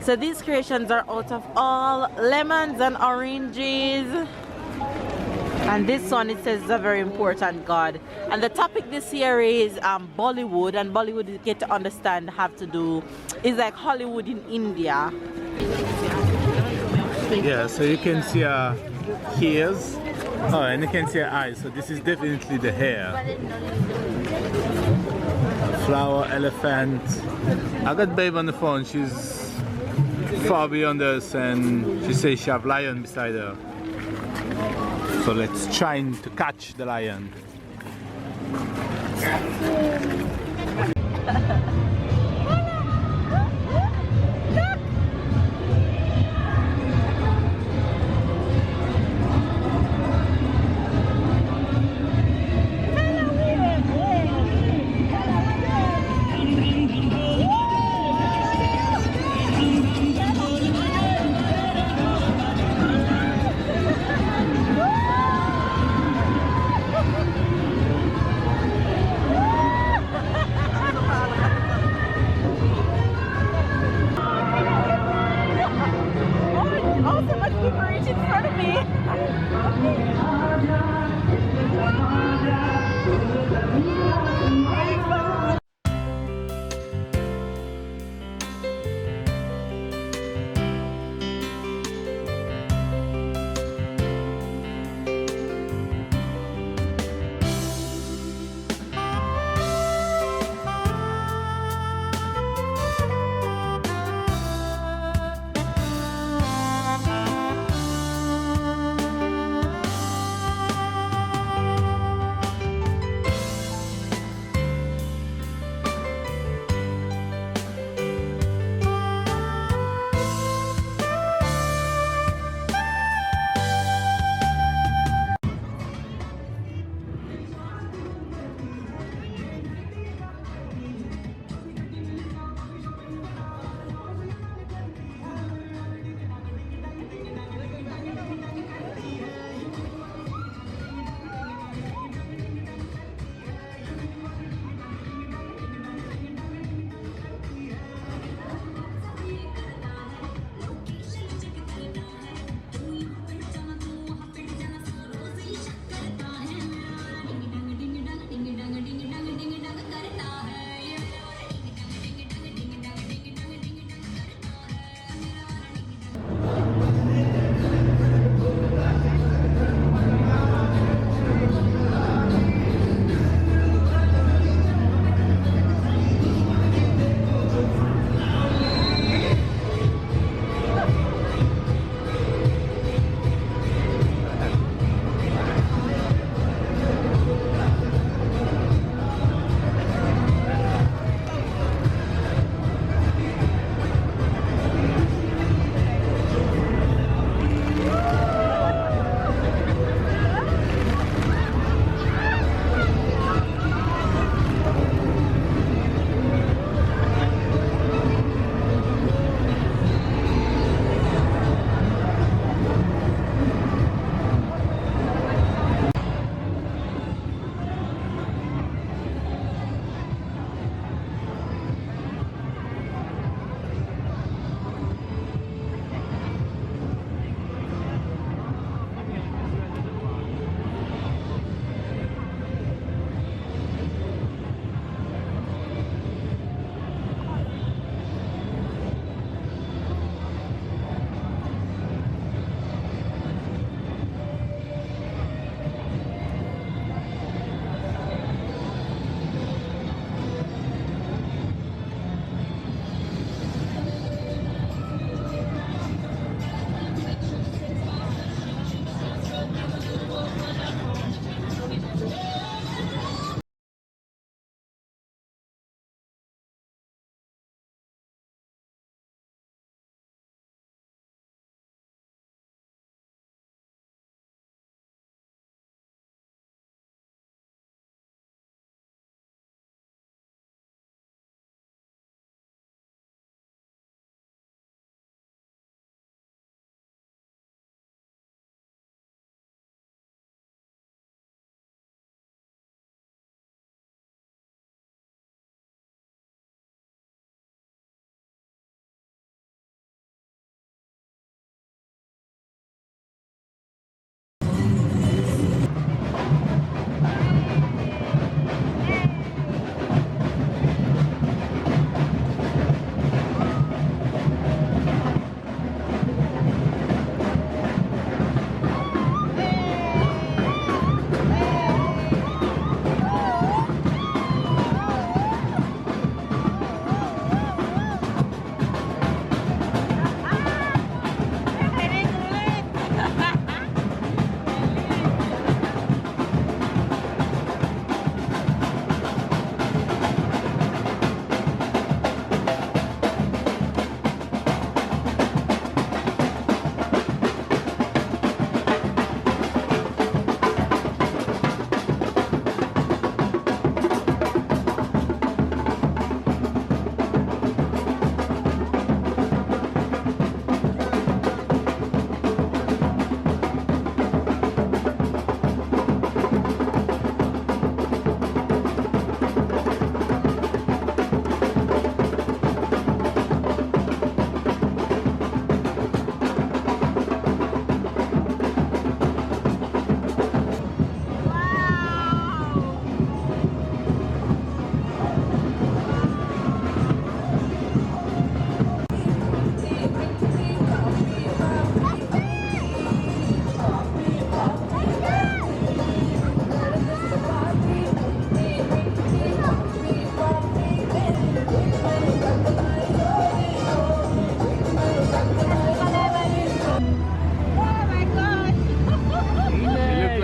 So these creations are out of all lemons and oranges. And this one, it says, is a very important god. And the topic this year is Bollywood. And Bollywood, you get to understand, have to do, is like Hollywood in India. Yeah, so you can see her ears. Oh, and you can see her eyes. So this is definitely the hair. Flower, elephant. I got babe on the phone. She's far beyond us, and she says she have lion beside her. So let's try to catch the lion.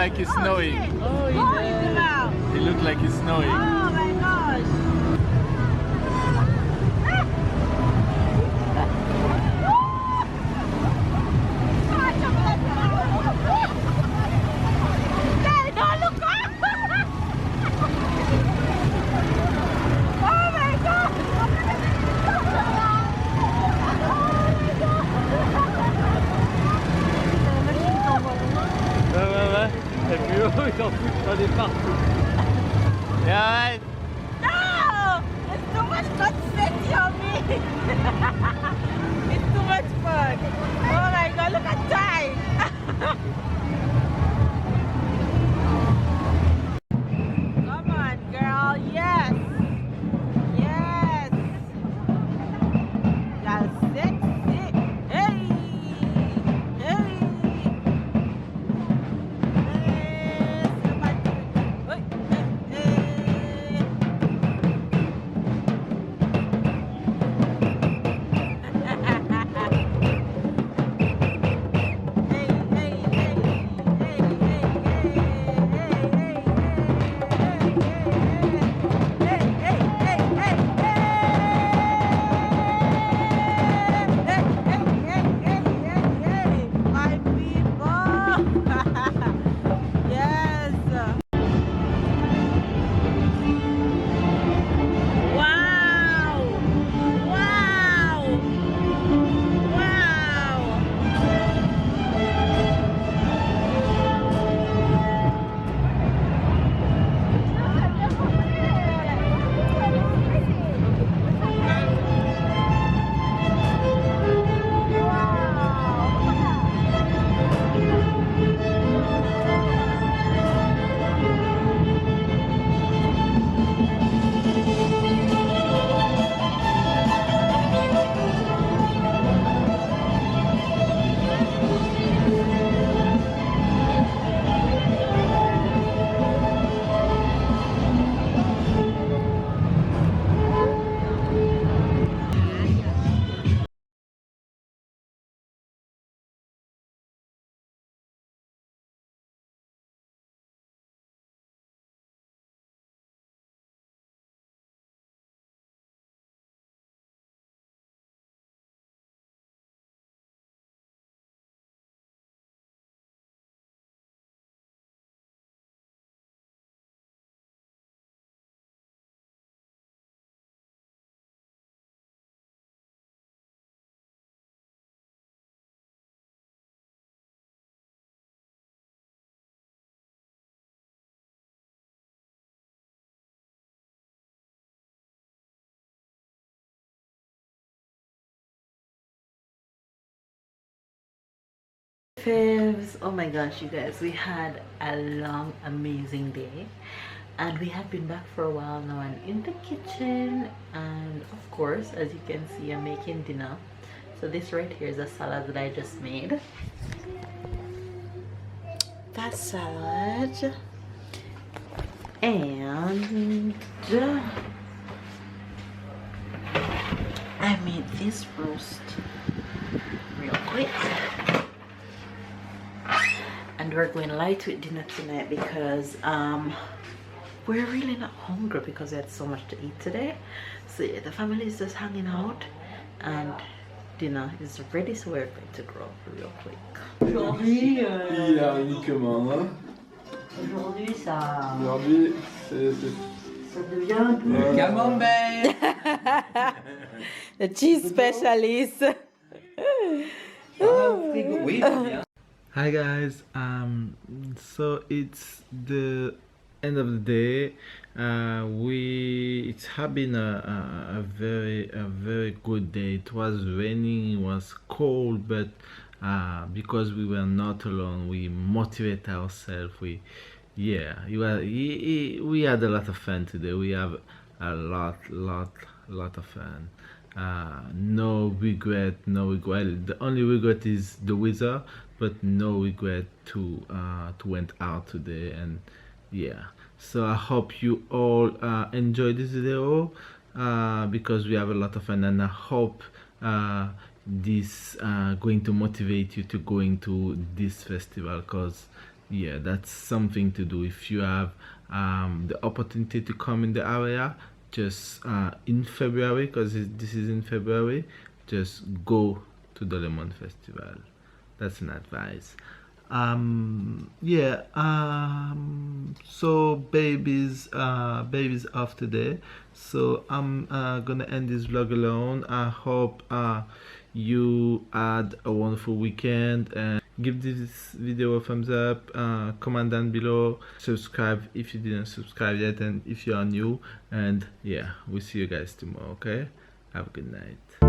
like it's snowing. Oh, yeah. It looks like it's snowing. Oh my gosh. Ouais. Et puis eux, ils en foutent pas des partout. Et arrête. No! It's too much confetti on me! It's too much fun! Oh my god, look at time! Come on, girl, yes! Yes! That's sexy! Hey! Hey! Yes! Look at you! Hey! Fibs, oh my gosh, you guys, we had a long amazing day and we have been back for a while now and in the kitchen, and of course, as you can see, I'm making dinner. So this right here is a salad that I just made. That salad, and I made this roast real quick. And we're going light with dinner tonight because we're really not hungry because we had so much to eat today. So yeah, the family is just hanging out and dinner is ready, so we're going to grow real quick. Aujourd'hui, Il a uniquement, hein. aujourd'hui ça, Aujourd'hui, ça devient un peu... camembert. The cheese specialist. Oui, bien. Hi guys, so it's the end of the day. It's have been a very good day. It was raining, it was cold, but because we were not alone, we motivate ourselves. We had a lot of fun today. We have a lot of fun. No regret. The only regret is the weather, but no regret to went out today. And yeah, so I hope you all enjoy this video because we have a lot of fun, and I hope this going to motivate you to going to this festival, because yeah, that's something to do if you have the opportunity to come in the area. Just in February, because this is in February, just go to the Lemon Festival. That's an advice. Yeah, so babies off today, so I'm gonna end this vlog alone. I hope you had a wonderful weekend, and give this video a thumbs up, comment down below, subscribe if you didn't subscribe yet, and if you are new. And yeah, we'll see you guys tomorrow. Okay, have a good night.